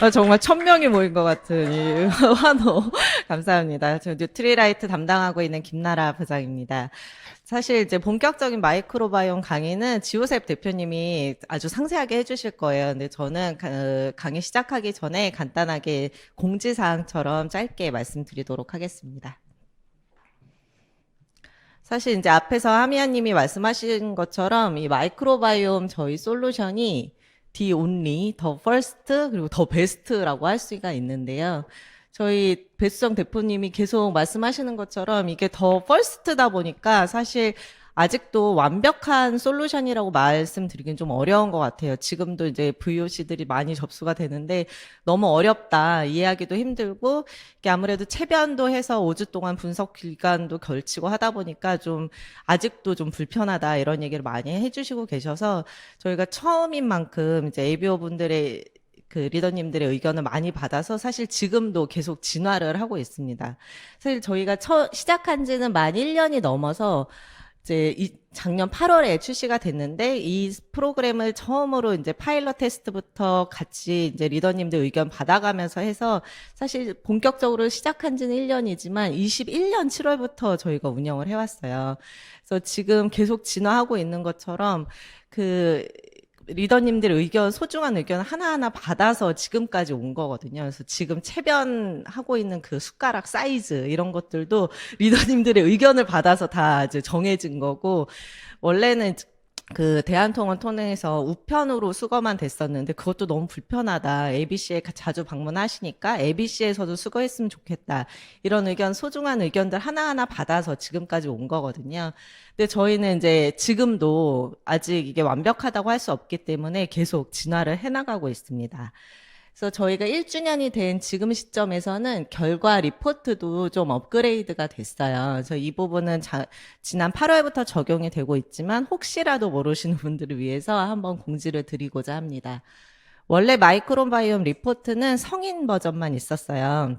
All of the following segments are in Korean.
정말 1000명이 모인 것 같은 이 환호. 감사합니다. 저 뉴트리라이트 담당하고 있는 김나라 부장입니다. 사실 이제 본격적인 마이크로바이옴 강의는 지호셉 대표님이 아주 상세하게 해주실 거예요. 근데 저는 강의 시작하기 전에 간단하게 공지사항처럼 짧게 말씀드리도록 하겠습니다. 사실 이제 앞에서 하미야님이 말씀하신 것처럼 이 마이크로바이옴 저희 솔루션이 the only, the first, 그리고 the best라고 할 수가 있는데요. 저희 배수정 대표님이 계속 말씀하시는 것처럼 이게 더 first다 보니까 사실 아직도 완벽한 솔루션이라고 말씀드리긴 좀 어려운 것 같아요. 지금도 이제 VOC들이 많이 접수가 되는데 너무 어렵다. 이해하기도 힘들고 이게 아무래도 체변도 해서 5주 동안 분석 기간도 걸치고 하다 보니까 좀 아직도 좀 불편하다 이런 얘기를 많이 해주시고 계셔서 저희가 처음인 만큼 이제 ABO 분들의 그 리더님들의 의견을 많이 받아서 사실 지금도 계속 진화를 하고 있습니다. 사실 저희가 시작한 지는 만 1년이 넘어서 이제 작년 8월에 출시가 됐는데 이 프로그램을 처음으로 이제 파일럿 테스트부터 같이 이제 리더님들 의견 받아가면서 해서 사실 본격적으로 시작한 지는 1년이지만 21년 7월부터 저희가 운영을 해왔어요. 그래서 지금 계속 진화하고 있는 것처럼 그 리더님들의 의견, 소중한 의견 하나하나 받아서 지금까지 온 거거든요. 그래서 지금 체변하고 있는 그 숟가락 사이즈 이런 것들도 리더님들의 의견을 받아서 다 이제 정해진 거고, 원래는 그 대한통운 통해서 우편으로 수거만 됐었는데 그것도 너무 불편하다. ABC에 자주 방문하시니까 ABC에서도 수거했으면 좋겠다. 이런 의견, 소중한 의견들 하나하나 받아서 지금까지 온 거거든요. 근데 저희는 이제 지금도 아직 이게 완벽하다고 할 수 없기 때문에 계속 진화를 해나가고 있습니다. 그래서 저희가 1주년이 된 지금 시점에서는 결과 리포트도 좀 업그레이드가 됐어요. 그래서 이 부분은 지난 8월부터 적용이 되고 있지만 혹시라도 모르시는 분들을 위해서 한번 공지를 드리고자 합니다. 원래 마이크로바이옴 리포트는 성인 버전만 있었어요.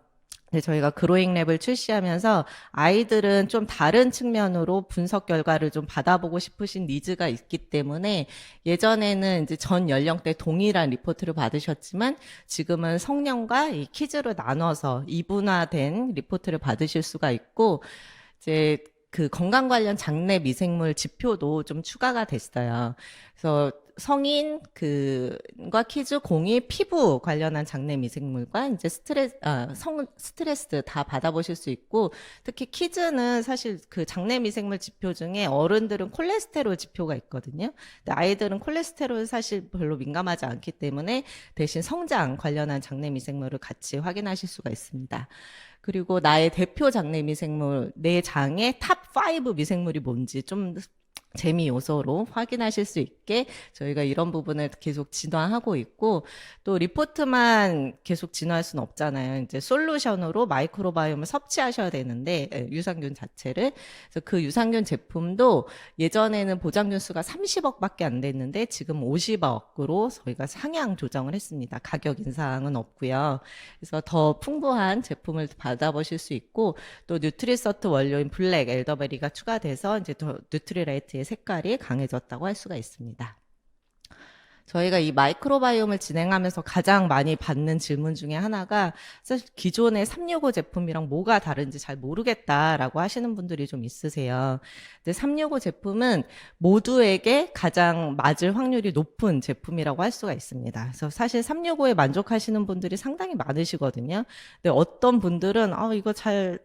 저희가 그로잉 랩을 출시하면서 아이들은 좀 다른 측면으로 분석 결과를 좀 받아보고 싶으신 니즈가 있기 때문에 예전에는 이제 전 연령대 동일한 리포트를 받으셨지만 지금은 성년과 이 키즈로 나눠서 이분화된 리포트를 받으실 수가 있고 이제 그 건강 관련 장내 미생물 지표도 좀 추가가 됐어요. 그래서 성인 그과 키즈 공이 피부 관련한 장내 미생물과 이제 스트레스 다 받아보실 수 있고 특히 키즈는 사실 그 장내 미생물 지표 중에 어른들은 콜레스테롤 지표가 있거든요. 근데 아이들은 콜레스테롤 사실 별로 민감하지 않기 때문에 대신 성장 관련한 장내 미생물을 같이 확인하실 수가 있습니다. 그리고 나의 대표 장내 미생물, 내 장의 탑 5 미생물이 뭔지 좀 재미 요소로 확인하실 수 있게 저희가 이런 부분을 계속 진화하고 있고 또 리포트만 계속 진화할 수는 없잖아요. 이제 솔루션으로 마이크로바이옴을 섭취하셔야 되는데 유산균 자체를 그래서 그 유산균 제품도 예전에는 보장균 수가 30억밖에 안 됐는데 지금 50억으로 저희가 상향 조정을 했습니다. 가격 인상은 없고요. 그래서 더 풍부한 제품을 받아보실 수 있고 또 뉴트리서트 원료인 블랙 엘더베리가 추가돼서 이제 더 뉴트리라이트의 색깔이 강해졌다고 할 수가 있습니다. 저희가 이 마이크로바이옴을 진행하면서 가장 많이 받는 질문 중에 하나가 사실 기존의 365 제품이랑 뭐가 다른지 잘 모르겠다라고 하시는 분들이 좀 있으세요. 근데 365 제품은 모두에게 가장 맞을 확률이 높은 제품이라고 할 수가 있습니다. 그래서 사실 365에 만족하시는 분들이 상당히 많으시거든요. 근데 어떤 분들은 이거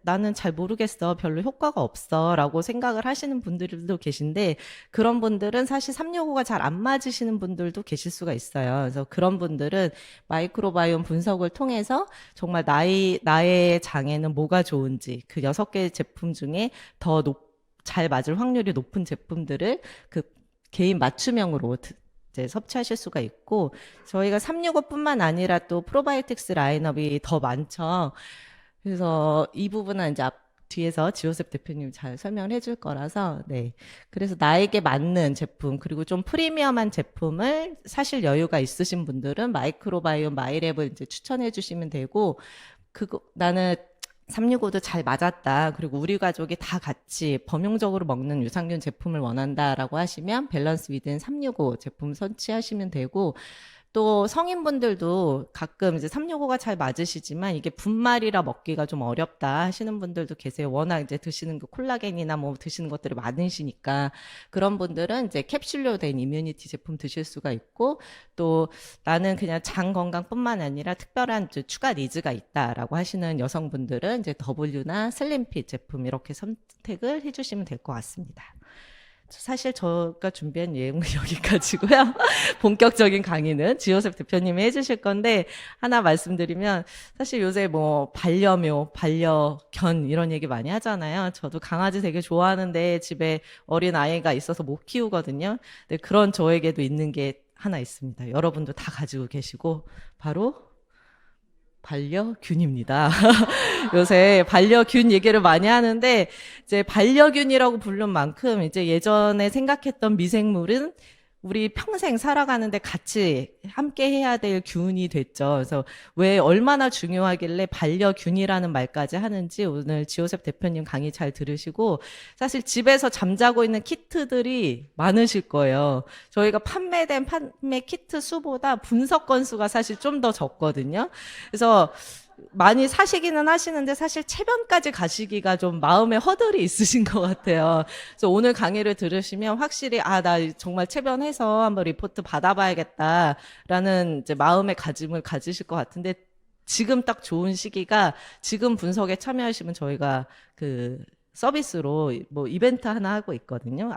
나는 잘 모르겠어. 별로 효과가 없어. 라고 생각을 하시는 분들도 계신데 그런 분들은 사실 365가 잘 안 맞으시는 분들도 계실 수가 있어요. 그래서 그런 분들은 마이크로바이옴 분석을 통해서 정말 나의 장에는 뭐가 좋은지 그 6개 제품 중에 더 잘 맞을 확률이 높은 제품들을 그 개인 맞춤형으로 이제 섭취하실 수가 있고 저희가 365뿐만 아니라 또 프로바이오틱스 라인업이 더 많죠. 그래서 이 부분은 이제 뒤에서 지호셉 대표님 잘 설명을 해줄 거라서 네. 그래서 나에게 맞는 제품 그리고 좀 프리미엄한 제품을 사실 여유가 있으신 분들은 마이크로바이옴 마이랩을 이제 추천해 주시면 되고 나는 365도 잘 맞았다. 그리고 우리 가족이 다 같이 범용적으로 먹는 유산균 제품을 원한다라고 하시면 밸런스 위든 365 제품 선취하시면 되고 또 성인분들도 가끔 이제 365가 잘 맞으시지만 이게 분말이라 먹기가 좀 어렵다 하시는 분들도 계세요. 워낙 이제 드시는 그 콜라겐이나 뭐 드시는 것들이 많으시니까 그런 분들은 이제 캡슐로 된 이뮤니티 제품 드실 수가 있고 또 나는 그냥 장 건강뿐만 아니라 특별한 추가 니즈가 있다라고 하시는 여성분들은 이제 W나 슬림핏 제품 이렇게 선택을 해주시면 될 것 같습니다. 사실 제가 준비한 내용은 여기까지고요. 본격적인 강의는 지호셉 대표님이 해주실 건데 하나 말씀드리면 사실 요새 뭐 반려묘, 반려견 이런 얘기 많이 하잖아요. 저도 강아지 되게 좋아하는데 집에 어린 아이가 있어서 못 키우거든요. 근데 그런 저에게도 있는 게 하나 있습니다. 여러분도 다 가지고 계시고 바로 반려균입니다. 요새 반려균 얘기를 많이 하는데 이제 반려균이라고 부른 만큼 이제 예전에 생각했던 미생물은 우리 평생 살아가는데 같이 함께 해야 될 균이 됐죠. 그래서 왜 얼마나 중요하길래 반려균이라는 말까지 하는지 오늘 지호셉 대표님 강의 잘 들으시고 사실 집에서 잠자고 있는 키트들이 많으실 거예요. 저희가 판매된 판매 키트 수보다 분석 건수가 사실 좀 더 적거든요. 그래서 많이 사시기는 하시는데 사실 체변까지 가시기가 좀 마음에 허들이 있으신 것 같아요. 그래서 오늘 강의를 들으시면 확실히 나 정말 체변해서 한번 리포트 받아봐야겠다라는 이제 마음의 가짐을 가지실 것 같은데 지금 딱 좋은 시기가 지금 분석에 참여하시면 저희가 그 서비스로 뭐 이벤트 하나 하고 있거든요.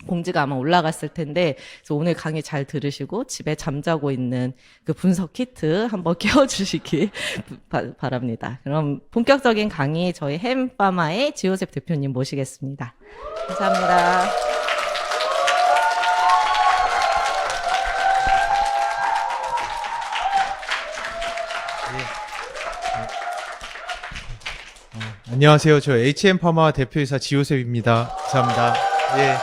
공지가 아마 올라갔을 텐데 그래서 오늘 강의 잘 들으시고 집에 잠자고 있는 그 분석 키트 한번 깨워주시기 바랍니다. 그럼 본격적인 강의 저희 햄파마의 지호셉 대표님 모시겠습니다. 감사합니다. 안녕하세요. 저 HM파마 대표이사 지호셉입니다. 감사합니다. 예.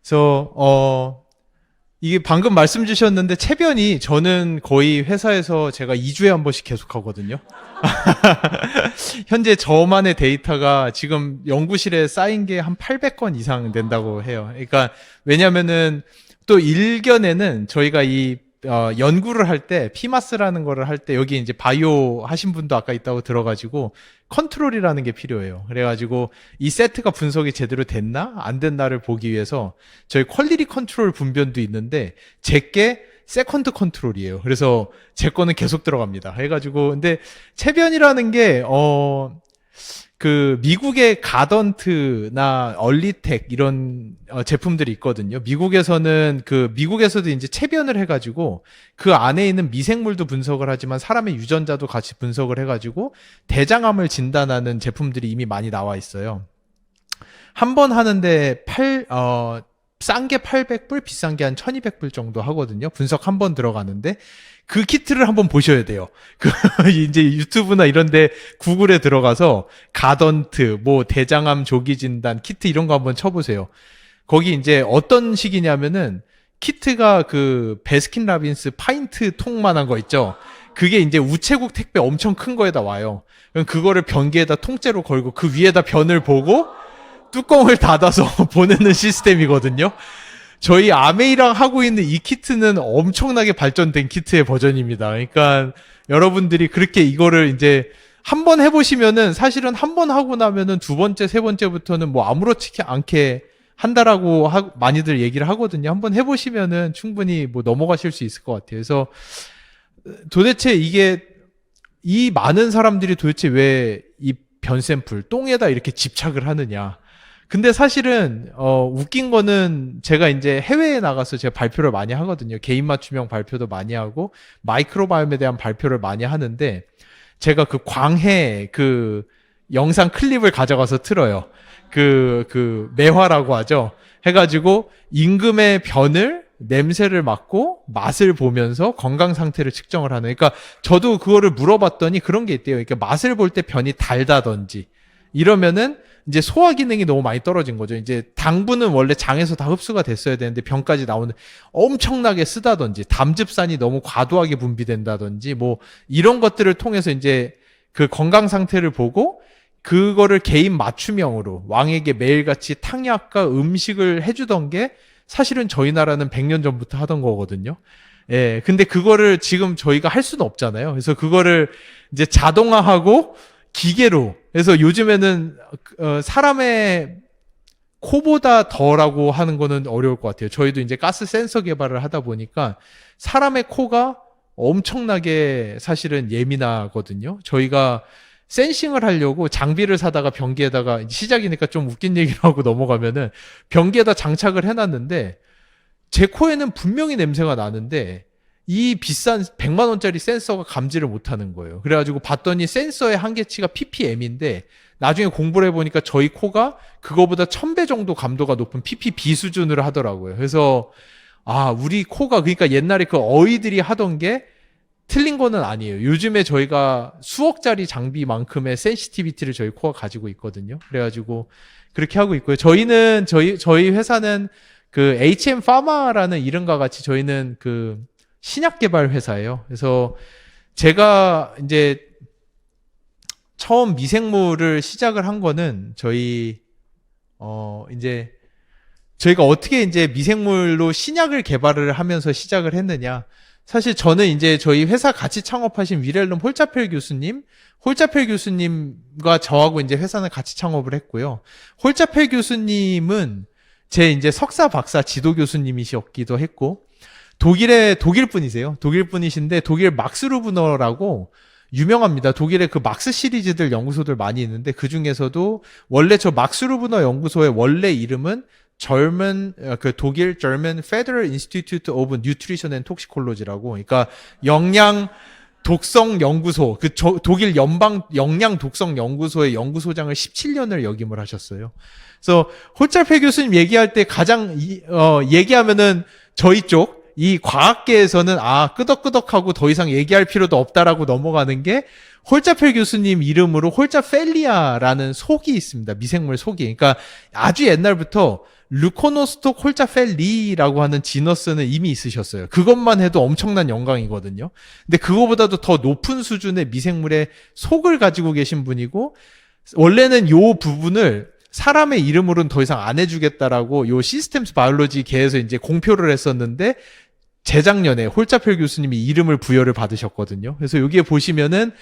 그래서 이게 방금 말씀 주셨는데 체변이 저는 거의 회사에서 제가 2주에 한 번씩 계속 하거든요. 현재 저만의 데이터가 지금 연구실에 쌓인 게 한 800건 이상 된다고 해요. 그러니까 왜냐면은 또 일견에는 저희가 이 연구를 할 때 피마스라는 거를 할 때 여기 이제 바이오 하신 분도 아까 있다고 들어가지고 컨트롤이라는 게 필요해요. 그래가지고 이 세트가 분석이 제대로 됐나 안 됐나를 보기 위해서 저희 퀄리티 컨트롤 분변도 있는데 제게 세컨드 컨트롤이에요. 그래서 제 거는 계속 들어갑니다. 해가지고 근데 체변이라는 게 그 미국의 가던트나 얼리텍 이런 제품들이 있거든요. 미국에서는 미국에서도 이제 체변을 해가지고 그 안에 있는 미생물도 분석을 하지만 사람의 유전자도 같이 분석을 해가지고 대장암을 진단하는 제품들이 이미 많이 나와 있어요. 한 번 하는데 싼 게 800불, 비싼 게 한 1200불 정도 하거든요. 분석 한 번 들어가는데 그 키트를 한번 보셔야 돼요. 이제 유튜브나 이런데 구글에 들어가서 가던트, 뭐 대장암 조기 진단 키트 이런 거 한번 쳐보세요. 거기 이제 어떤 식이냐면은 키트가 그 베스킨라빈스 파인트 통만한 거 있죠. 그게 이제 우체국 택배 엄청 큰 거에다 와요. 그럼 그거를 변기에다 통째로 걸고 그 위에다 변을 보고 뚜껑을 닫아서 보내는 시스템이거든요. 저희 아메이랑 하고 있는 이 키트는 엄청나게 발전된 키트의 버전입니다. 그러니까 여러분들이 그렇게 이거를 이제 한번 해보시면은 사실은 한 번 하고 나면은 두 번째, 세 번째부터는 뭐 아무렇지 않게 한다라고 많이들 얘기를 하거든요. 한번 해보시면은 충분히 뭐 넘어가실 수 있을 것 같아요. 그래서 도대체 이게 이 많은 사람들이 도대체 왜 이 변 샘플, 똥에다 이렇게 집착을 하느냐. 근데 사실은 웃긴 거는 제가 이제 해외에 나가서 제가 발표를 많이 하거든요. 개인 맞춤형 발표도 많이 하고 마이크로바이옴에 대한 발표를 많이 하는데 제가 그 광해 그 영상 클립을 가져가서 틀어요. 그 매화라고 하죠. 해가지고 임금의 변을 냄새를 맡고 맛을 보면서 건강 상태를 측정을 하는. 그러니까 저도 그거를 물어봤더니 그런 게 있대요. 그러니까 맛을 볼 때 변이 달다든지 이러면은 이제 소화 기능이 너무 많이 떨어진 거죠. 이제 당분은 원래 장에서 다 흡수가 됐어야 되는데 변까지 나오는 엄청나게 쓰다든지 담즙산이 너무 과도하게 분비된다든지 뭐 이런 것들을 통해서 이제 그 건강 상태를 보고 그거를 개인 맞춤형으로 왕에게 매일같이 탕약과 음식을 해주던 게 사실은 저희 나라는 100년 전부터 하던 거거든요. 예, 근데 그거를 지금 저희가 할 수는 없잖아요. 그래서 그거를 이제 자동화하고 기계로, 그래서 요즘에는 사람의 코보다 더라고 하는 거는 어려울 것 같아요. 저희도 이제 가스 센서 개발을 하다 보니까 사람의 코가 엄청나게 사실은 예민하거든요. 저희가 센싱을 하려고 장비를 사다가 변기에다가, 시작이니까 좀 웃긴 얘기를 하고 넘어가면은, 변기에다 장착을 해놨는데 제 코에는 분명히 냄새가 나는데 이 비싼 100만 원짜리 센서가 감지를 못하는 거예요. 그래가지고 봤더니 센서의 한계치가 ppm인데 나중에 공부를 해보니까 저희 코가 그거보다 1000배 정도 감도가 높은 ppb 수준으로 하더라고요. 그래서 우리 코가, 그러니까 옛날에 그 어이들이 하던 게 틀린 거는 아니에요. 요즘에 저희가 수억짜리 장비만큼의 센시티비티를 저희 코가 가지고 있거든요. 그래가지고 그렇게 하고 있고요. 저희 회사는 그 HM 파마라는 이름과 같이 저희는 그 신약 개발 회사예요. 그래서 제가 이제 처음 미생물을 시작을 한 거는 이제 저희가 어떻게 이제 미생물로 신약을 개발을 하면서 시작을 했느냐. 사실 저는 이제 저희 회사 같이 창업하신 위렐름 홀자펠 교수님과 저하고 이제 회사는 같이 창업을 했고요. 홀자펠 교수님은 제 이제 석사 박사 지도 교수님이셨기도 했고, 독일 분이세요. 독일 분이신데 독일 막스루브너라고 유명합니다. 독일에 그 막스 시리즈들 연구소들 많이 있는데 그 중에서도 원래 저 막스루브너 연구소의 원래 이름은 독일 German Federal Institute of Nutrition and Toxicology라고, 그러니까 영양 독성 연구소, 독일 연방 영양 독성 연구소의 연구소장을 17년을 역임을 하셨어요. 그래서 홀자펠 교수님 얘기할 때 가장 얘기하면은 저희 쪽 이 과학계에서는 끄덕끄덕하고 더 이상 얘기할 필요도 없다라고 넘어가는 게, 홀자펠 교수님 이름으로 홀자펠리아라는 속이 있습니다. 미생물 속이. 그러니까 아주 옛날부터 르코노스톡 홀자펠리라고 하는 지너스는 이미 있으셨어요. 그것만 해도 엄청난 영광이거든요. 근데 그거보다도 더 높은 수준의 미생물의 속을 가지고 계신 분이고, 원래는 요 부분을 사람의 이름으로는 더 이상 안 해주겠다라고 요 시스템스 바이올로지 계에서 이제 공표를 했었는데, 재작년에 홀자펠 교수님이 이름을 부여를 받으셨거든요. 그래서 여기에 보시면은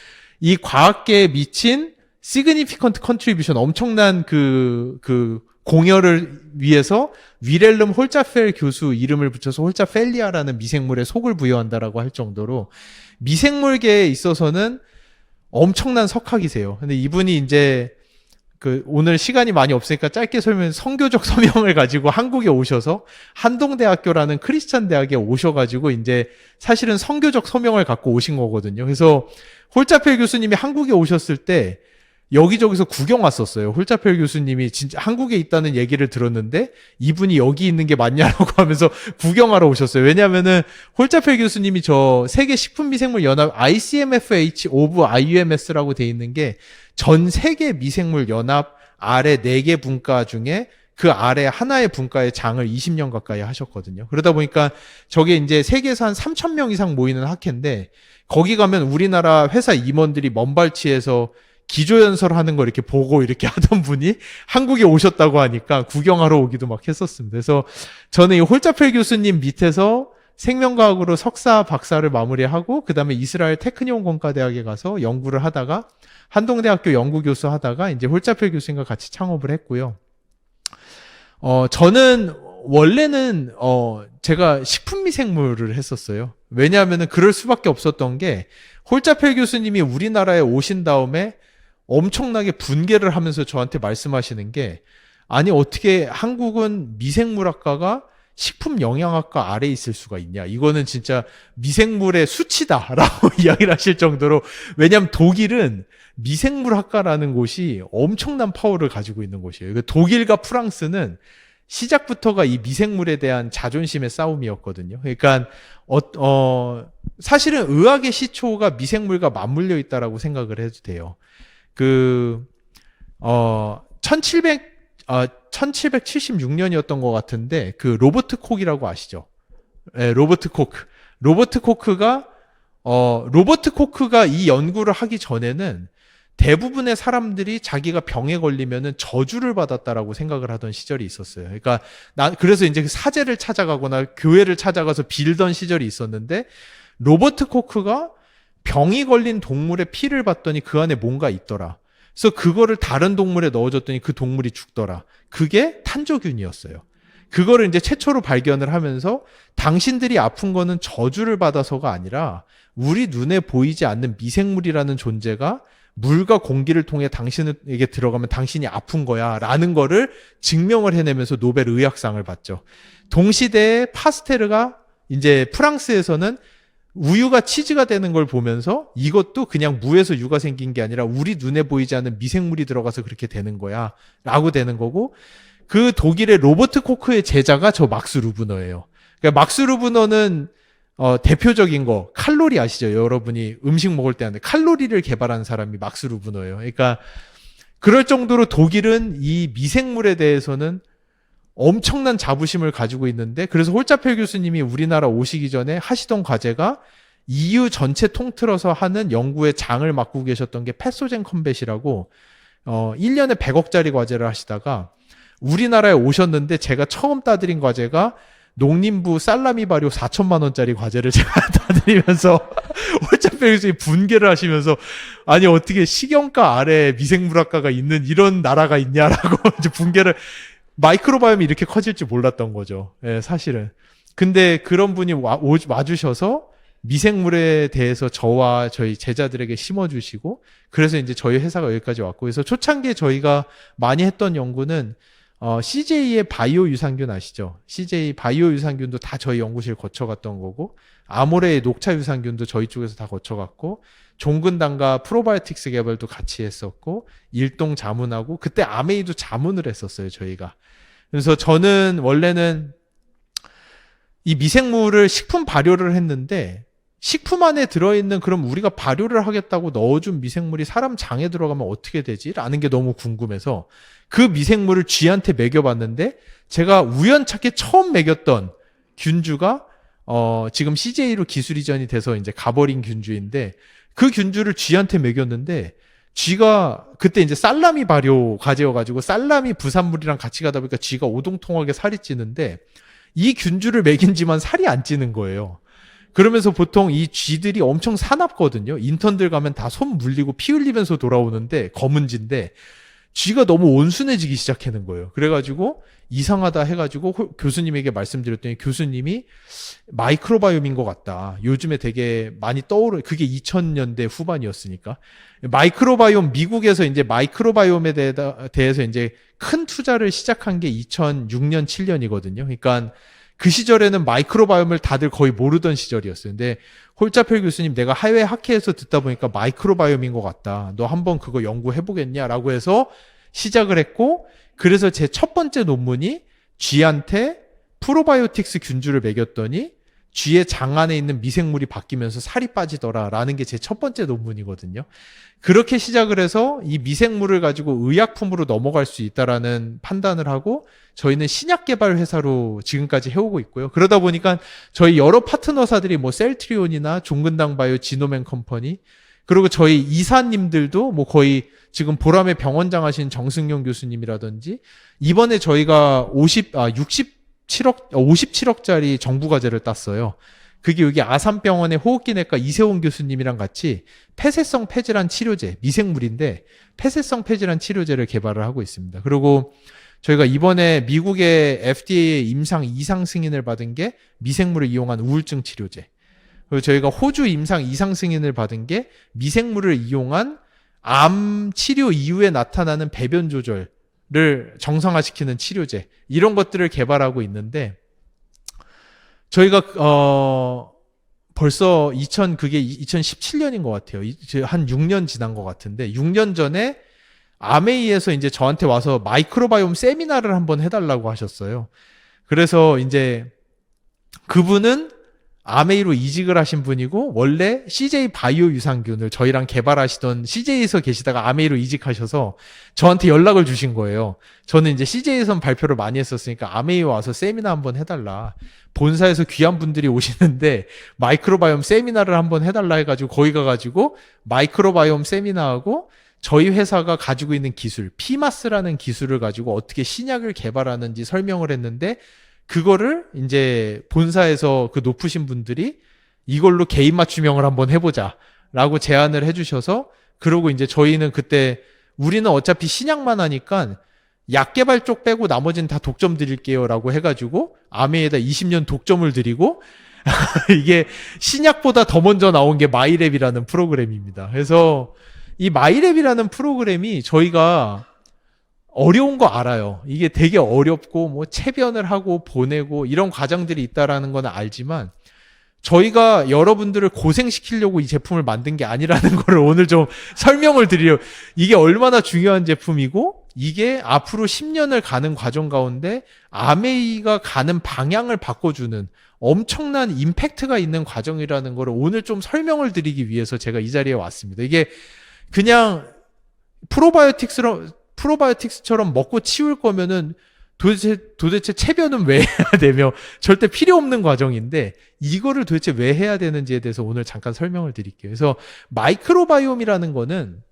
이 과학계에 미친 significant contribution, 엄청난 그 공여를 위해서 위렐름 홀자펠 교수 이름을 붙여서 홀자펠리아라는 미생물에 속을 부여한다라고 할 정도로 미생물계에 있어서는 엄청난 석학이세요. 근데 이분이 이제 오늘 시간이 많이 없으니까 짧게 선교적 서명을 가지고 한국에 오셔서 한동대학교라는 크리스찬 대학에 오셔가지고 이제 사실은 선교적 서명을 갖고 오신 거거든요. 그래서 홀자펠 교수님이 한국에 오셨을 때 여기저기서 구경 왔었어요. 홀자펠 교수님이 진짜 한국에 있다는 얘기를 들었는데 이분이 여기 있는 게 맞냐라고 하면서 구경하러 오셨어요. 왜냐면은 홀자펠 교수님이 저 세계 식품미생물 연합 ICMFH 오브 IUMS라고 돼 있는 게 전 세계 미생물 연합 아래 4개 분과 중에 그 아래 하나의 분과의 장을 20년 가까이 하셨거든요. 그러다 보니까 저게 이제 세계에서 한 3,000명 이상 모이는 학회인데, 거기 가면 우리나라 회사 임원들이 먼발치에서 기조연설 하는 거 이렇게 보고 이렇게 하던 분이 한국에 오셨다고 하니까 구경하러 오기도 막 했었습니다. 그래서 저는 이 홀자펠 교수님 밑에서 생명과학으로 석사, 박사를 마무리하고 그 다음에 이스라엘 테크니온 공과대학에 가서 연구를 하다가 한동대학교 연구교수 하다가 이제 홀자펠 교수님과 같이 창업을 했고요. 저는 원래는 제가 식품미생물을 했었어요. 왜냐하면은 그럴 수밖에 없었던 게, 홀자펠 교수님이 우리나라에 오신 다음에 엄청나게 분개를 하면서 저한테 말씀하시는 게, 아니 어떻게 한국은 미생물학과가 식품 영양학과 아래에 있을 수가 있냐, 이거는 진짜 미생물의 수치다라고 이야기를 하실 정도로, 왜냐하면 독일은 미생물학과라는 곳이 엄청난 파워를 가지고 있는 곳이에요. 독일과 프랑스는 시작부터가 이 미생물에 대한 자존심의 싸움이었거든요. 그러니까 사실은 의학의 시초가 미생물과 맞물려 있다라고 생각을 해도 돼요. 1776년이었던 것 같은데, 그 로버트 콕이라고 아시죠? 네, 로버트 코크가 이 연구를 하기 전에는 대부분의 사람들이 자기가 병에 걸리면은 저주를 받았다라고 생각을 하던 시절이 있었어요. 그러니까 그래서 이제 사제를 찾아가거나 교회를 찾아가서 빌던 시절이 있었는데, 로버트 코크가 병이 걸린 동물의 피를 봤더니 그 안에 뭔가 있더라. 그래서 그거를 다른 동물에 넣어줬더니 그 동물이 죽더라. 그게 탄저균이었어요. 그거를 이제 최초로 발견을 하면서, 당신들이 아픈 거는 저주를 받아서가 아니라 우리 눈에 보이지 않는 미생물이라는 존재가 물과 공기를 통해 당신에게 들어가면 당신이 아픈 거야 라는 거를 증명을 해내면서 노벨 의학상을 받죠. 동시대에 파스테르가 이제 프랑스에서는 우유가 치즈가 되는 걸 보면서 이것도 그냥 무에서 유가 생긴 게 아니라 우리 눈에 보이지 않는 미생물이 들어가서 그렇게 되는 거야 라고 되는 거고, 그 독일의 로버트 코크의 제자가 저 막스 루브너예요. 그러니까 막스 루브너는 대표적인 거 칼로리 아시죠? 여러분이 음식 먹을 때 하는 칼로리를 개발한 사람이 막스 루브너예요. 그러니까 그럴 정도로 독일은 이 미생물에 대해서는 엄청난 자부심을 가지고 있는데, 그래서 홀자펠 교수님이 우리나라 오시기 전에 하시던 과제가 EU 전체 통틀어서 하는 연구의 장을 맡고 계셨던 게 패소젠 컴뱃이라고 1년에 100억짜리 과제를 하시다가 우리나라에 오셨는데, 제가 처음 따드린 과제가 농림부 살라미 발효 4천만 원짜리 과제를 제가 따드리면서 홀자펠 교수님이 분개를 하시면서, 아니 어떻게 식용가 아래 미생물학과가 있는 이런 나라가 있냐라고 이제 분개를, 마이크로바이옴이 이렇게 커질 줄 몰랐던 거죠. 예, 사실은. 근데 그런 분이 와주셔서 미생물에 대해서 저와 저희 제자들에게 심어주시고, 그래서 이제 저희 회사가 여기까지 왔고, 그래서 초창기에 저희가 많이 했던 연구는 CJ의 바이오 유산균 아시죠? CJ 바이오 유산균도 다 저희 연구실 거쳐갔던 거고, 아모레의 녹차 유산균도 저희 쪽에서 다 거쳐갔고, 종근당과 프로바이오틱스 개발도 같이 했었고, 일동 자문하고, 그때 아메이도 자문을 했었어요, 저희가. 그래서 저는 원래는 이 미생물을 식품 발효를 했는데, 식품 안에 들어있는, 그럼 우리가 발효를 하겠다고 넣어준 미생물이 사람 장에 들어가면 어떻게 되지? 라는 게 너무 궁금해서 그 미생물을 쥐한테 먹여봤는데, 제가 우연찮게 처음 먹였던 균주가 지금 CJ로 기술 이전이 돼서 이제 가버린 균주인데, 그 균주를 쥐한테 먹였는데, 쥐가 그때 이제 살라미 발효 과제여가지고 살라미 부산물이랑 같이 가다 보니까 쥐가 오동통하게 살이 찌는데, 이 균주를 먹인지만 살이 안 찌는 거예요. 그러면서 보통 이 쥐들이 엄청 사납거든요. 인턴들 가면 다 손 물리고 피 흘리면서 돌아오는데, 검은 쥐인데 쥐가 너무 온순해지기 시작하는 거예요. 그래가지고 이상하다 해가지고 교수님에게 말씀드렸더니 교수님이 마이크로바이옴인 것 같다. 요즘에 되게 많이 떠오르, 그게 2000년대 후반이었으니까. 마이크로바이옴, 미국에서 이제 마이크로바이옴에 대해서 이제 큰 투자를 시작한 게 2006년, 7년이거든요. 그러니까 그 시절에는 마이크로바이옴을 다들 거의 모르던 시절이었어요. 근데 홀자펠 교수님, 내가 해외 학회에서 듣다 보니까 마이크로바이옴인 것 같다. 너 한번 그거 연구해보겠냐라고 해서 시작을 했고, 그래서 제 첫 번째 논문이 쥐한테 프로바이오틱스 균주를 먹였더니 쥐의 장 안에 있는 미생물이 바뀌면서 살이 빠지더라라는 게 제 첫 번째 논문이거든요. 그렇게 시작을 해서 이 미생물을 가지고 의약품으로 넘어갈 수 있다라는 판단을 하고, 저희는 신약 개발 회사로 지금까지 해오고 있고요. 그러다 보니까 저희 여러 파트너사들이 뭐 셀트리온이나 종근당 바이오, 지노맨 컴퍼니, 그리고 저희 이사님들도 뭐 거의 지금 보람의 병원장 하신 정승용 교수님이라든지, 이번에 저희가 57억짜리 정부 과제를 땄어요. 그게 여기 아산병원의 호흡기내과 이세훈 교수님이랑 같이 폐쇄성 폐질환 치료제, 미생물인데 폐쇄성 폐질환 치료제를 개발을 하고 있습니다. 그리고 저희가 이번에 미국의 FDA 임상 2상 승인을 받은 게 미생물을 이용한 우울증 치료제. 그리고 저희가 호주 임상 2상 승인을 받은 게 미생물을 이용한 암 치료 이후에 나타나는 배변 조절을 정상화시키는 치료제. 이런 것들을 개발하고 있는데, 저희가 벌써 그게 2017년인 것 같아요. 한 6년 지난 것 같은데, 6년 전에 아메이에서 이제 저한테 와서 마이크로바이옴 세미나를 한번 해달라고 하셨어요. 그래서 이제 그분은 아메이로 이직을 하신 분이고, 원래 CJ 바이오 유산균을 저희랑 개발하시던 CJ에서 계시다가 아메이로 이직하셔서 저한테 연락을 주신 거예요. 저는 이제 CJ에선 발표를 많이 했었으니까 아메이 와서 세미나 한번 해달라. 본사에서 귀한 분들이 오시는데 마이크로바이옴 세미나를 한번 해달라 해가지고 거기 가가지고 마이크로바이옴 세미나하고 저희 회사가 가지고 있는 기술, 피마스라는 기술을 가지고 어떻게 신약을 개발하는지 설명을 했는데 그거를 이제 본사에서 그 높으신 분들이 이걸로 개인 맞춤형을 한번 해보자라고 제안을 해주셔서 그러고 이제 저희는 그때 우리는 어차피 신약만 하니까 약 개발 쪽 빼고 나머지는 다 독점 드릴게요라고 해가지고 아메에다 20년 독점을 드리고 이게 신약보다 더 먼저 나온 게 마이랩이라는 프로그램입니다. 그래서 이 마이랩이라는 프로그램이 저희가 어려운 거 알아요. 이게 되게 어렵고 뭐 채변을 하고 보내고 이런 과정들이 있다라는 건 알지만 저희가 여러분들을 고생시키려고 이 제품을 만든 게 아니라는 걸 오늘 좀 설명을 드리려고. 이게 얼마나 중요한 제품이고 이게 앞으로 10년을 가는 과정 가운데 아메이가 가는 방향을 바꿔주는 엄청난 임팩트가 있는 과정이라는 걸 오늘 좀 설명을 드리기 위해서 제가 이 자리에 왔습니다. 이게 그냥 프로바이오틱스처럼 먹고 치울 거면은 도대체 체변은 왜 해야 되며 절대 필요 없는 과정인데 이거를 도대체 왜 해야 되는지에 대해서 오늘 잠깐 설명을 드릴게요. 그래서 마이크로바이옴이라는 거는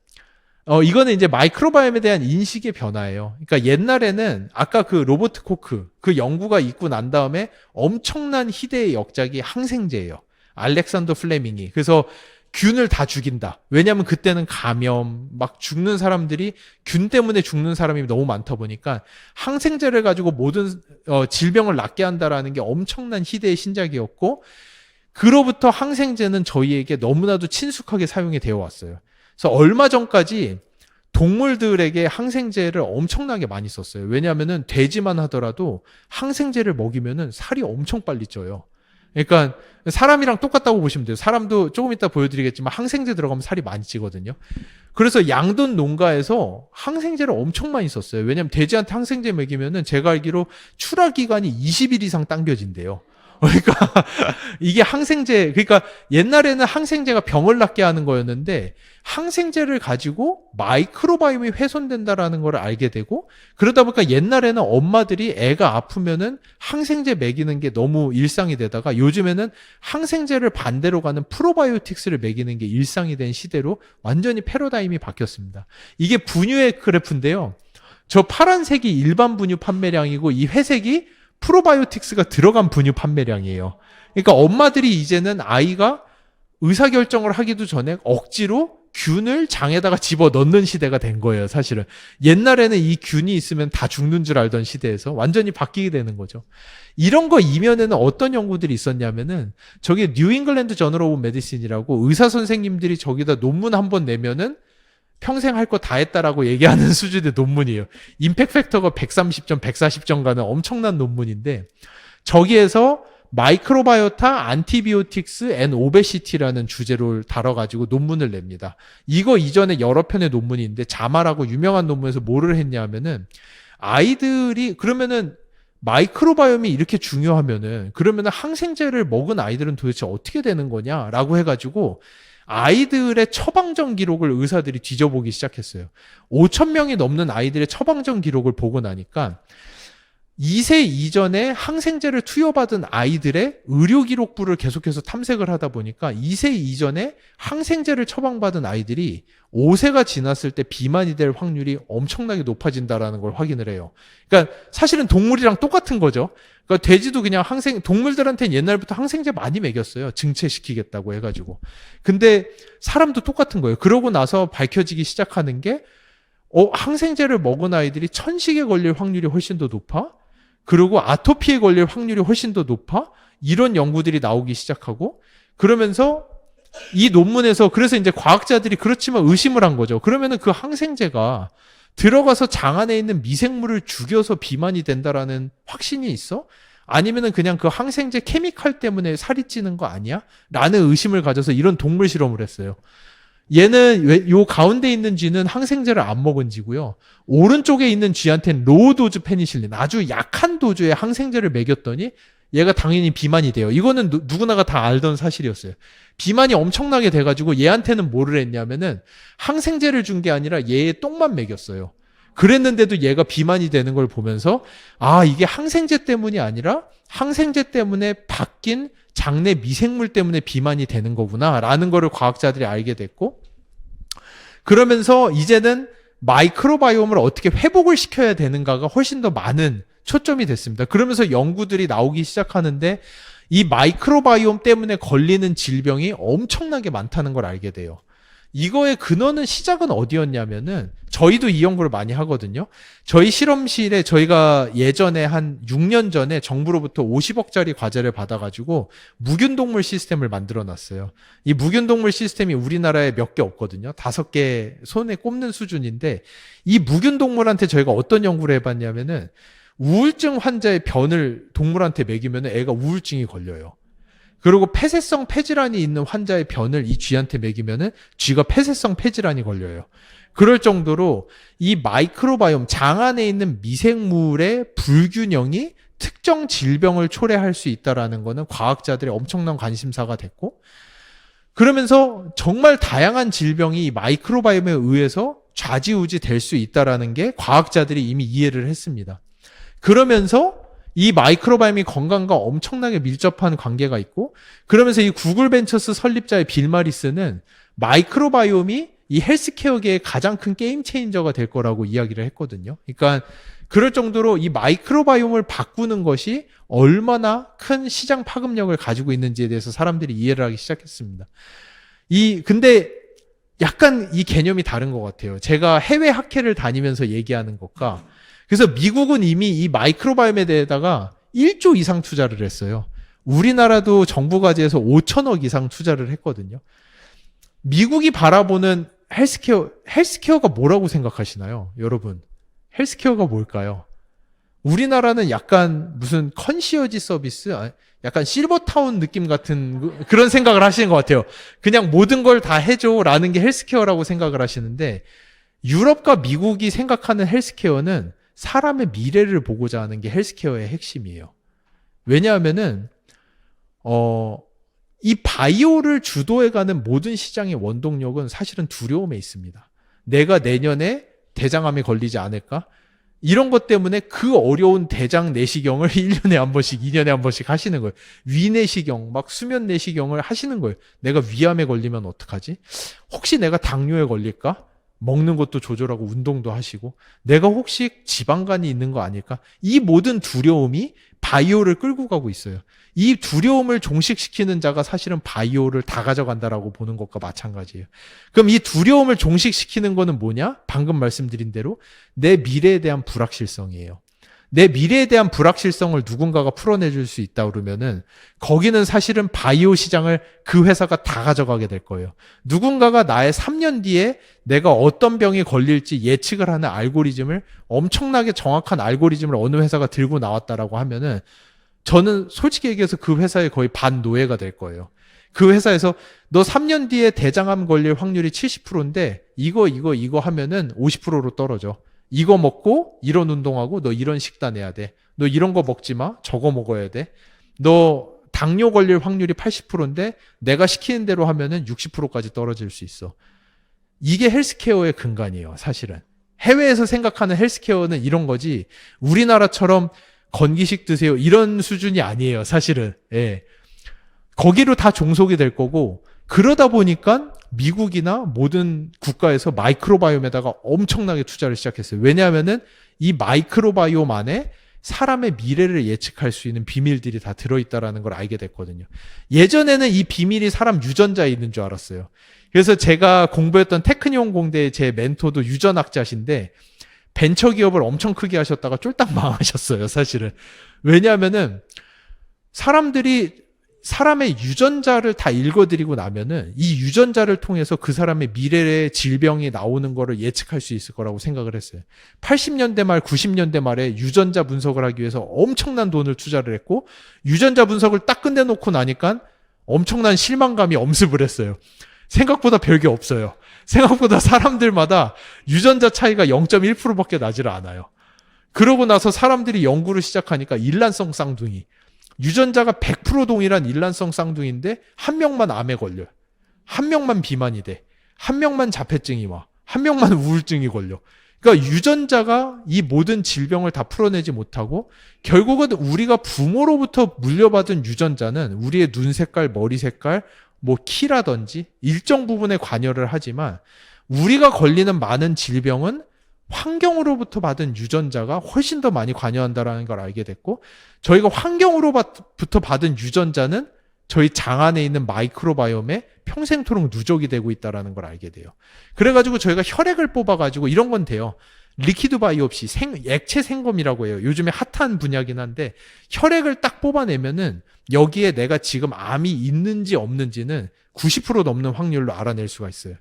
이거는 이제 마이크로바이옴에 대한 인식의 변화예요. 그러니까 옛날에는 아까 그 로버트 코크 그 연구가 있고 난 다음에 엄청난 희대의 역작이 항생제예요. 알렉산더 플레밍이. 그래서 균을 다 죽인다. 왜냐하면 그때는 감염, 막 죽는 사람들이 균 때문에 죽는 사람이 너무 많다 보니까 항생제를 가지고 모든 질병을 낫게 한다라는 게 엄청난 희대의 신작이었고 그로부터 항생제는 저희에게 너무나도 친숙하게 사용이 되어 왔어요. 그래서 얼마 전까지 동물들에게 항생제를 엄청나게 많이 썼어요. 왜냐하면은 돼지만 하더라도 항생제를 먹이면은 살이 엄청 빨리 쪄요. 그러니까 사람이랑 똑같다고 보시면 돼요. 사람도 조금 이따 보여드리겠지만 항생제 들어가면 살이 많이 찌거든요. 그래서 양돈 농가에서 항생제를 엄청 많이 썼어요. 왜냐하면 돼지한테 항생제 먹이면은 제가 알기로 출하 기간이 20일 이상 당겨진대요. 그러니까 이게 항생제, 그러니까 옛날에는 항생제가 병을 낫게 하는 거였는데 항생제를 가지고 마이크로바이옴이 훼손된다라는 걸 알게 되고 그러다 보니까 옛날에는 엄마들이 애가 아프면은 항생제 먹이는 게 너무 일상이 되다가 요즘에는 항생제를 반대로 가는 프로바이오틱스를 먹이는 게 일상이 된 시대로 완전히 패러다임이 바뀌었습니다. 이게 분유의 그래프인데요. 저 파란색이 일반 분유 판매량이고 이 회색이 프로바이오틱스가 들어간 분유 판매량이에요. 그러니까 엄마들이 이제는 아이가 의사결정을 하기도 전에 억지로 균을 장에다가 집어 넣는 시대가 된 거예요, 사실은. 옛날에는 이 균이 있으면 다 죽는 줄 알던 시대에서 완전히 바뀌게 되는 거죠. 이런 거 이면에는 어떤 연구들이 있었냐면은 저게 뉴 잉글랜드 저널 오브 메디신이라고 의사 선생님들이 저기다 논문 한 번 내면은 평생 할 거 다 했다라고 얘기하는 수준의 논문이에요. 임팩트 팩터가 130점, 140점 가는 엄청난 논문인데 저기에서 마이크로바이오타 안티비오틱스 앤 오베시티라는 주제를 다뤄가지고 논문을 냅니다. 이거 이전에 여러 편의 논문인데 자마라고 유명한 논문에서 뭐를 했냐면은 아이들이 그러면은 마이크로바이옴이 이렇게 중요하면은 그러면은 항생제를 먹은 아이들은 도대체 어떻게 되는 거냐라고 해가지고 아이들의 처방전 기록을 의사들이 뒤져보기 시작했어요. 5,000명이 넘는 아이들의 처방전 기록을 보고 나니까 2세 이전에 항생제를 투여받은 아이들의 의료 기록부를 계속해서 탐색을 하다 보니까 2세 이전에 항생제를 처방받은 아이들이 5세가 지났을 때 비만이 될 확률이 엄청나게 높아진다라는 걸 확인을 해요. 그러니까 사실은 동물이랑 똑같은 거죠. 그러니까 돼지도 그냥 동물들한테는 옛날부터 항생제 많이 먹였어요. 증체시키겠다고 해가지고. 근데 사람도 똑같은 거예요. 그러고 나서 밝혀지기 시작하는 게, 항생제를 먹은 아이들이 천식에 걸릴 확률이 훨씬 더 높아? 그리고 아토피에 걸릴 확률이 훨씬 더 높아? 이런 연구들이 나오기 시작하고, 그러면서 이 논문에서 그래서 이제 과학자들이 그렇지만 의심을 한 거죠. 그러면은 그 항생제가 들어가서 장 안에 있는 미생물을 죽여서 비만이 된다라는 확신이 있어? 아니면은 그냥 그 항생제 케미칼 때문에 살이 찌는 거 아니야? 라는 의심을 가져서 이런 동물 실험을 했어요. 얘는 요 가운데 있는 쥐는 항생제를 안 먹은 쥐고요. 오른쪽에 있는 쥐한테는 로우 도즈 페니실린, 아주 약한 도즈의 항생제를 먹였더니 얘가 당연히 비만이 돼요. 이거는 누구나가 다 알던 사실이었어요. 비만이 엄청나게 돼가지고 얘한테는 뭐를 했냐면은 항생제를 준 게 아니라 얘의 똥만 먹였어요. 그랬는데도 얘가 비만이 되는 걸 보면서 이게 항생제 때문이 아니라 항생제 때문에 바뀐 장내 미생물 때문에 비만이 되는 거구나 라는 거를 과학자들이 알게 됐고, 그러면서 이제는 마이크로바이옴을 어떻게 회복을 시켜야 되는가가 훨씬 더 많은 초점이 됐습니다. 그러면서 연구들이 나오기 시작하는데 이 마이크로바이옴 때문에 걸리는 질병이 엄청나게 많다는 걸 알게 돼요. 이거의 근원은 시작은 어디였냐면은 저희도 이 연구를 많이 하거든요. 저희 실험실에 저희가 예전에 한 6년 전에 정부로부터 50억짜리 과제를 받아가지고 무균동물 시스템을 만들어 놨어요. 이 무균동물 시스템이 우리나라에 몇 개 없거든요. 5개 손에 꼽는 수준인데 이 무균동물한테 저희가 어떤 연구를 해봤냐면은 우울증 환자의 변을 동물한테 먹이면 애가 우울증이 걸려요. 그리고 폐쇄성 폐질환이 있는 환자의 변을 이 쥐한테 먹이면은 쥐가 폐쇄성 폐질환이 걸려요. 그럴 정도로 이 마이크로바이옴 장 안에 있는 미생물의 불균형이 특정 질병을 초래할 수 있다라는 거는 과학자들의 엄청난 관심사가 됐고, 그러면서 정말 다양한 질병이 이 마이크로바이옴에 의해서 좌지우지 될 수 있다라는 게 과학자들이 이미 이해를 했습니다. 그러면서 이 마이크로바이옴이 건강과 엄청나게 밀접한 관계가 있고, 그러면서 이 구글 벤처스 설립자의 빌 마리스는 마이크로바이옴이 이 헬스케어계의 가장 큰 게임 체인저가 될 거라고 이야기를 했거든요. 그러니까 그럴 정도로 이 마이크로바이옴을 바꾸는 것이 얼마나 큰 시장 파급력을 가지고 있는지에 대해서 사람들이 이해를 하기 시작했습니다. 근데 약간 이 개념이 다른 것 같아요. 제가 해외 학회를 다니면서 얘기하는 것과, 그래서 미국은 이미 이 마이크로바이옴에 대해다가 1조 이상 투자를 했어요. 우리나라도 정부 과제에서 5천억 이상 투자를 했거든요. 미국이 바라보는 헬스케어가 뭐라고 생각하시나요? 여러분, 헬스케어가 뭘까요? 우리나라는 약간 무슨 컨시어지 서비스? 약간 실버타운 느낌 같은 그런 생각을 하시는 것 같아요. 그냥 모든 걸 다 해줘라는 게 헬스케어라고 생각을 하시는데, 유럽과 미국이 생각하는 헬스케어는 사람의 미래를 보고자 하는 게 헬스케어의 핵심이에요. 왜냐하면은 이 바이오를 주도해가는 모든 시장의 원동력은 사실은 두려움에 있습니다. 내가 내년에 대장암에 걸리지 않을까? 이런 것 때문에 그 어려운 대장 내시경을 1년에 한 번씩, 2년에 한 번씩 하시는 거예요. 위내시경, 막 수면 내시경을 하시는 거예요. 내가 위암에 걸리면 어떡하지? 혹시 내가 당뇨에 걸릴까? 먹는 것도 조절하고 운동도 하시고, 내가 혹시 지방간이 있는 거 아닐까? 이 모든 두려움이 바이오를 끌고 가고 있어요. 이 두려움을 종식시키는 자가 사실은 바이오를 다 가져간다라고 보는 것과 마찬가지예요. 그럼 이 두려움을 종식시키는 거는 뭐냐? 방금 말씀드린 대로 내 미래에 대한 불확실성이에요. 내 미래에 대한 불확실성을 누군가가 풀어내줄 수 있다 그러면은 거기는 사실은 바이오 시장을 그 회사가 다 가져가게 될 거예요. 누군가가 나의 3년 뒤에 내가 어떤 병이 걸릴지 예측을 하는 알고리즘을, 엄청나게 정확한 알고리즘을 어느 회사가 들고 나왔다라고 하면은 저는 솔직히 얘기해서 그 회사의 거의 반노예가 될 거예요. 그 회사에서 너 3년 뒤에 대장암 걸릴 확률이 70%인데 이거 하면은 50%로 떨어져. 이거 먹고 이런 운동하고 너 이런 식단 해야 돼. 너 이런 거 먹지 마. 저거 먹어야 돼. 너 당뇨 걸릴 확률이 80%인데 내가 시키는 대로 하면은 60%까지 떨어질 수 있어. 이게 헬스케어의 근간이에요, 사실은. 해외에서 생각하는 헬스케어는 이런 거지, 우리나라처럼 건기식 드세요 이런 수준이 아니에요, 사실은. 예. 거기로 다 종속이 될 거고, 그러다 보니까 미국이나 모든 국가에서 마이크로바이옴에다가 엄청나게 투자를 시작했어요. 왜냐하면은 이 마이크로바이옴 안에 사람의 미래를 예측할 수 있는 비밀들이 다 들어있다라는 걸 알게 됐거든요. 예전에는 이 비밀이 사람 유전자에 있는 줄 알았어요. 그래서 제가 공부했던 테크니온 공대의 제 멘토도 유전학자신데 벤처기업을 엄청 크게 하셨다가 쫄딱 망하셨어요, 사실은. 왜냐하면은 사람의 유전자를 다 읽어드리고 나면은 이 유전자를 통해서 그 사람의 미래의 질병이 나오는 거를 예측할 수 있을 거라고 생각을 했어요. 80년대 말, 90년대 말에 유전자 분석을 하기 위해서 엄청난 돈을 투자를 했고, 유전자 분석을 딱 끝내놓고 나니까 엄청난 실망감이 엄습을 했어요. 생각보다 별게 없어요. 생각보다 사람들마다 유전자 차이가 0.1%밖에 나지를 않아요. 그러고 나서 사람들이 연구를 시작하니까 일란성 쌍둥이, 유전자가 100% 동일한 일란성 쌍둥이인데 한 명만 암에 걸려요. 한 명만 비만이 돼. 한 명만 자폐증이 와. 한 명만 우울증이 걸려. 그러니까 유전자가 이 모든 질병을 다 풀어내지 못하고, 결국은 우리가 부모로부터 물려받은 유전자는 우리의 눈 색깔, 머리 색깔, 뭐 키라든지 일정 부분에 관여를 하지만 우리가 걸리는 많은 질병은 환경으로부터 받은 유전자가 훨씬 더 많이 관여한다라는 걸 알게 됐고, 저희가 환경으로부터 받은 유전자는 저희 장 안에 있는 마이크로바이옴에 평생토록 누적이 되고 있다라는 걸 알게 돼요. 그래가지고 저희가 혈액을 뽑아가지고 이런 건 돼요. 리퀴드 바이옵시, 액체 생검이라고 해요. 요즘에 핫한 분야긴 한데, 혈액을 딱 뽑아내면은 여기에 내가 지금 암이 있는지 없는지는 90% 넘는 확률로 알아낼 수가 있어요.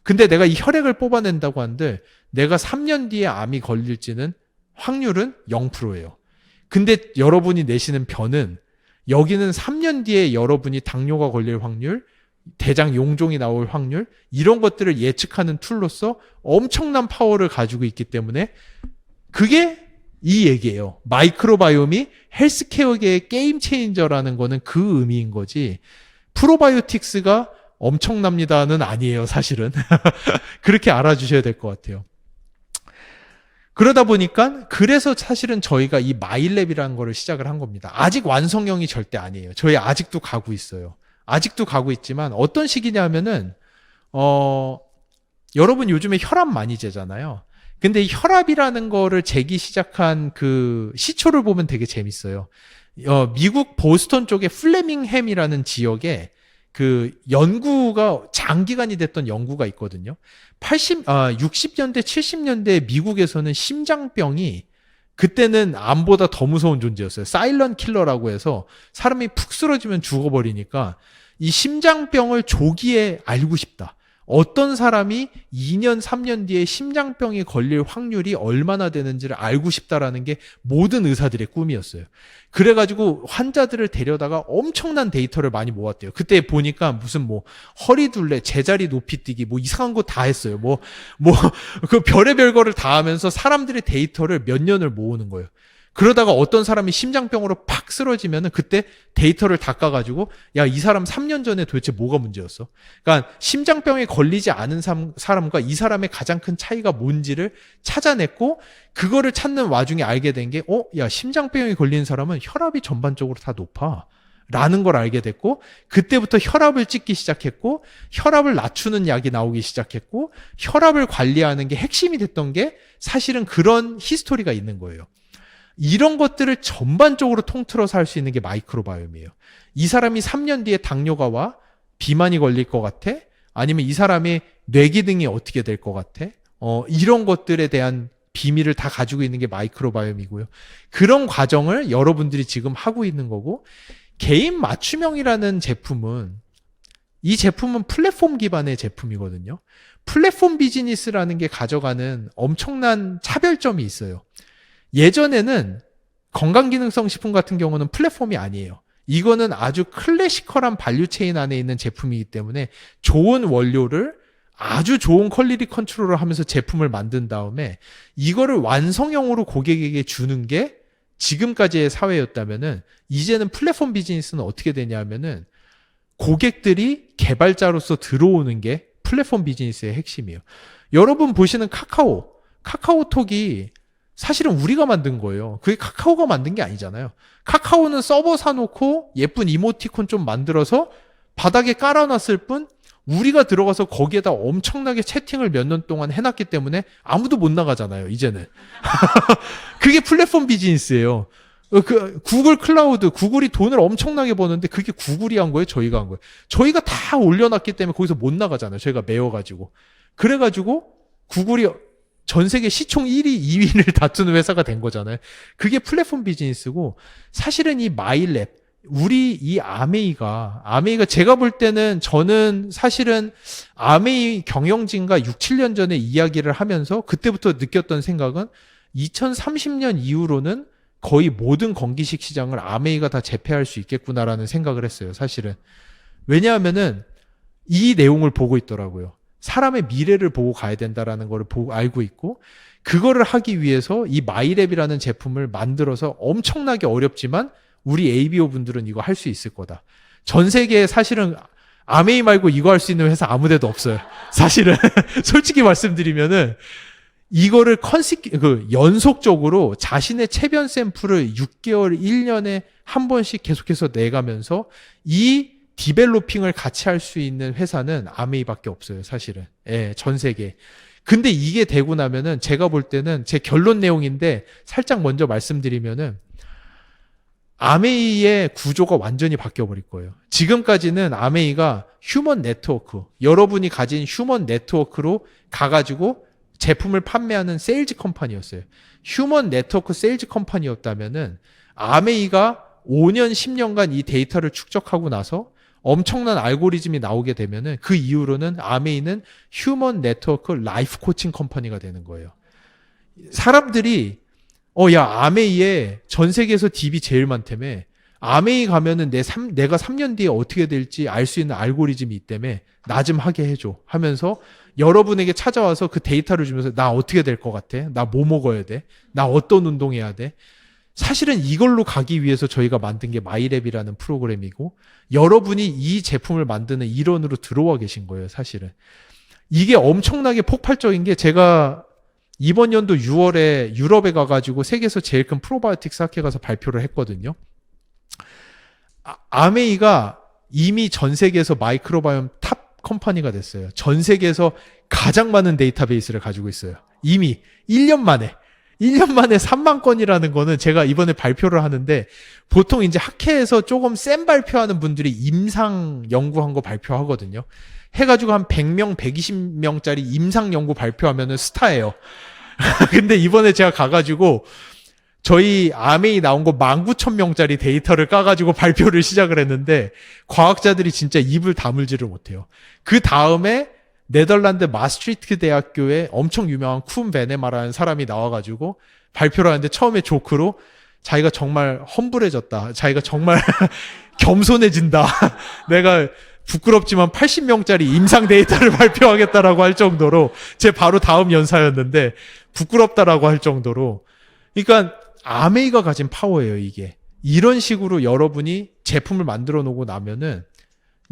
근데 내가 이 혈액을 뽑아낸다고 한들 내가 3년 뒤에 암이 걸릴지는 확률은 0%예요. 근데 여러분이 내시는 변은 여기는 3년 뒤에 여러분이 당뇨가 걸릴 확률, 대장 용종이 나올 확률, 이런 것들을 예측하는 툴로서 엄청난 파워를 가지고 있기 때문에 그게 이 얘기예요. 마이크로바이옴이 헬스케어계의 게임 체인저라는 거는 그 의미인 거지. 프로바이오틱스가 엄청납니다는 아니에요, 사실은. 그렇게 알아주셔야 될 것 같아요. 그러다 보니까 그래서 사실은 저희가 이 마일랩이라는 거를 시작을 한 겁니다. 아직 완성형이 절대 아니에요. 저희 아직도 가고 있어요. 아직도 가고 있지만 어떤 시기냐면은 여러분 요즘에 혈압 많이 재잖아요. 근데 이 혈압이라는 거를 재기 시작한 그 시초를 보면 되게 재밌어요. 미국 보스턴 쪽에 플레밍햄이라는 지역에 그 연구가 장기간이 됐던 연구가 있거든요. 60년대, 70년대 미국에서는 심장병이 그때는 암보다 더 무서운 존재였어요. 사일런 킬러라고 해서 사람이 푹 쓰러지면 죽어버리니까 이 심장병을 조기에 알고 싶다. 어떤 사람이 2년, 3년 뒤에 심장병이 걸릴 확률이 얼마나 되는지를 알고 싶다라는 게 모든 의사들의 꿈이었어요. 그래가지고 환자들을 데려다가 엄청난 데이터를 많이 모았대요. 그때 보니까 무슨 뭐 허리둘레, 제자리 높이뛰기 뭐 이상한 거 다 했어요. 그 별의별 거를 다 하면서 사람들의 데이터를 몇 년을 모으는 거예요. 그러다가 어떤 사람이 심장병으로 팍 쓰러지면은 그때 데이터를 다 까가지고 야, 이 사람 3년 전에 도대체 뭐가 문제였어? 그러니까 심장병에 걸리지 않은 사람과 이 사람의 가장 큰 차이가 뭔지를 찾아냈고 그거를 찾는 와중에 알게 된 게 야, 심장병에 걸린 사람은 혈압이 전반적으로 다 높아. 라는 걸 알게 됐고 그때부터 혈압을 찍기 시작했고 혈압을 낮추는 약이 나오기 시작했고 혈압을 관리하는 게 핵심이 됐던 게 사실은 그런 히스토리가 있는 거예요. 이런 것들을 전반적으로 통틀어서 할 수 있는 게 마이크로바이옴이에요. 이 사람이 3년 뒤에 당뇨가 와 비만이 걸릴 것 같아? 아니면 이 사람의 뇌기능이 어떻게 될 것 같아? 이런 것들에 대한 비밀을 다 가지고 있는 게 마이크로바이옴이고요. 그런 과정을 여러분들이 지금 하고 있는 거고 개인 맞춤형이라는 제품은 이 제품은 플랫폼 기반의 제품이거든요. 플랫폼 비즈니스라는 게 가져가는 엄청난 차별점이 있어요. 예전에는 건강기능성 식품 같은 경우는 플랫폼이 아니에요. 이거는 아주 클래시컬한 발류체인 안에 있는 제품이기 때문에 좋은 원료를 아주 좋은 퀄리티 컨트롤을 하면서 제품을 만든 다음에 이거를 완성형으로 고객에게 주는 게 지금까지의 사회였다면은 이제는 플랫폼 비즈니스는 어떻게 되냐면은 고객들이 개발자로서 들어오는 게 플랫폼 비즈니스의 핵심이에요. 여러분 보시는 카카오톡이 사실은 우리가 만든 거예요. 그게 카카오가 만든 게 아니잖아요. 카카오는 서버 사놓고 예쁜 이모티콘 좀 만들어서 바닥에 깔아놨을 뿐 우리가 들어가서 거기에다 엄청나게 채팅을 몇 년 동안 해놨기 때문에 아무도 못 나가잖아요. 이제는. 그게 플랫폼 비즈니스예요. 구글 클라우드, 구글이 돈을 엄청나게 버는데 그게 구글이 한 거예요? 저희가 한 거예요? 저희가 다 올려놨기 때문에 거기서 못 나가잖아요. 저희가 메워가지고. 그래가지고 구글이 전 세계 시총 1위, 2위를 다투는 회사가 된 거잖아요. 그게 플랫폼 비즈니스고 사실은 이 마일랩, 우리 이 아메이가 제가 볼 때는 저는 사실은 아메이 경영진과 6, 7년 전에 이야기를 하면서 그때부터 느꼈던 생각은 2030년 이후로는 거의 모든 건기식 시장을 아메이가 다 제패할 수 있겠구나라는 생각을 했어요. 사실은. 왜냐하면은 이 내용을 보고 있더라고요. 사람의 미래를 보고 가야 된다라는 걸 알고 있고 그거를 하기 위해서 이 마이랩이라는 제품을 만들어서 엄청나게 어렵지만 우리 ABO 분들은 이거 할 수 있을 거다. 전 세계에 사실은 아메이 말고 이거 할 수 있는 회사 아무 데도 없어요. 사실은 솔직히 말씀드리면은 이거를 연속적으로 자신의 체변 샘플을 6개월, 1년에 한 번씩 계속해서 내가면서 이 디벨로핑을 같이 할 수 있는 회사는 아메이밖에 없어요, 사실은. 예, 전 세계. 근데 이게 되고 나면은 제가 볼 때는 제 결론 내용인데 살짝 먼저 말씀드리면은 아메이의 구조가 완전히 바뀌어 버릴 거예요. 지금까지는 아메이가 휴먼 네트워크, 여러분이 가진 휴먼 네트워크로 가가지고 제품을 판매하는 세일즈 컴퍼니였어요. 휴먼 네트워크 세일즈 컴퍼니였다면은 아메이가 5년, 10년간 이 데이터를 축적하고 나서 엄청난 알고리즘이 나오게 되면은 그 이후로는 아메이는 휴먼 네트워크 라이프 코칭 컴퍼니가 되는 거예요. 사람들이 야, 아메이에 전 세계에서 딥이 제일 많다며. 아메이 가면은 내가 3년 뒤에 어떻게 될지 알 수 있는 알고리즘이 있다며. 나 좀 하게 해줘. 하면서 여러분에게 찾아와서 그 데이터를 주면서 나 어떻게 될 것 같아? 나 뭐 먹어야 돼? 나 어떤 운동해야 돼? 사실은 이걸로 가기 위해서 저희가 만든 게 마이랩이라는 프로그램이고 여러분이 이 제품을 만드는 일원으로 들어와 계신 거예요, 사실은. 이게 엄청나게 폭발적인 게 제가 이번 연도 6월에 유럽에 가가지고 세계에서 제일 큰 프로바이오틱스 학회 가서 발표를 했거든요. 아메이가 이미 전 세계에서 마이크로바이옴 탑 컴퍼니가 됐어요. 전 세계에서 가장 많은 데이터베이스를 가지고 있어요. 이미 1년 만에 3만 건이라는 거는 제가 이번에 발표를 하는데 보통 이제 학회에서 조금 센 발표하는 분들이 임상 연구한 거 발표하거든요. 해가지고 한 100명, 120명짜리 임상 연구 발표하면은 스타예요. 근데 이번에 제가 가가지고 저희 아메이 나온 거 19,000명짜리 데이터를 까가지고 발표를 시작을 했는데 과학자들이 진짜 입을 다물지를 못해요. 그 다음에 네덜란드 마스트리트 대학교에 엄청 유명한 쿰 베네마라는 사람이 나와가지고 발표를 하는데 처음에 조크로 자기가 정말 험불해졌다. 자기가 정말 겸손해진다. 내가 부끄럽지만 80명짜리 임상 데이터를 발표하겠다라고 할 정도로 제 바로 다음 연사였는데 부끄럽다라고 할 정도로 그러니까 아메이가 가진 파워예요, 이게. 이런 식으로 여러분이 제품을 만들어 놓고 나면은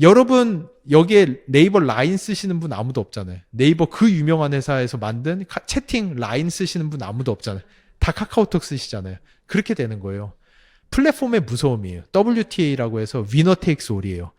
여러분 여기에 네이버 라인 쓰시는 분 아무도 없잖아요. 네이버 그 유명한 회사에서 만든 채팅 라인 쓰시는 분 아무도 없잖아요. 다 카카오톡 쓰시잖아요. 그렇게 되는 거예요. 플랫폼의 무서움이에요. WTA라고 해서 위너 테이크스 올이에요.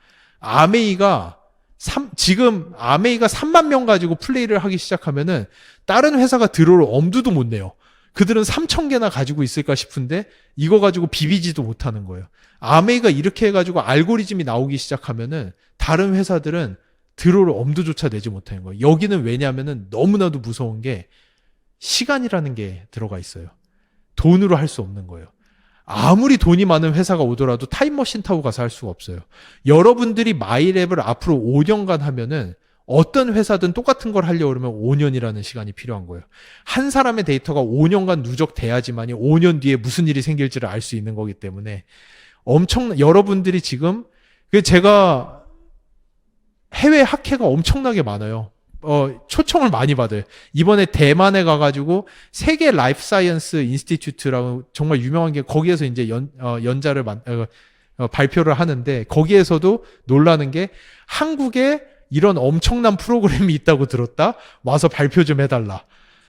지금 아메이가 3만 명 가지고 플레이를 하기 시작하면은 다른 회사가 들어올 엄두도 못 내요. 그들은 3,000개나 가지고 있을까 싶은데 이거 가지고 비비지도 못하는 거예요. 아메이가 이렇게 해가지고 알고리즘이 나오기 시작하면은 다른 회사들은 들어올 엄두조차 내지 못하는 거예요. 여기는 왜냐하면은 너무나도 무서운 게 시간이라는 게 들어가 있어요. 돈으로 할 수 없는 거예요. 아무리 돈이 많은 회사가 오더라도 타임머신 타고 가서 할 수가 없어요. 여러분들이 마이랩을 앞으로 5년간 하면은 어떤 회사든 똑같은 걸 하려고 그러면 5년이라는 시간이 필요한 거예요. 한 사람의 데이터가 5년간 누적돼야지만이 5년 뒤에 무슨 일이 생길지를 알 수 있는 거기 때문에 여러분들이 지금 제가 해외 학회가 엄청나게 많아요. 초청을 많이 받아요. 이번에 대만에 가가지고 세계 라이프 사이언스 인스티튜트라고 정말 유명한 게 거기에서 이제 연자를 발표를 하는데 거기에서도 놀라는 게 한국에 이런 엄청난 프로그램이 있다고 들었다. 와서 발표 좀 해달라.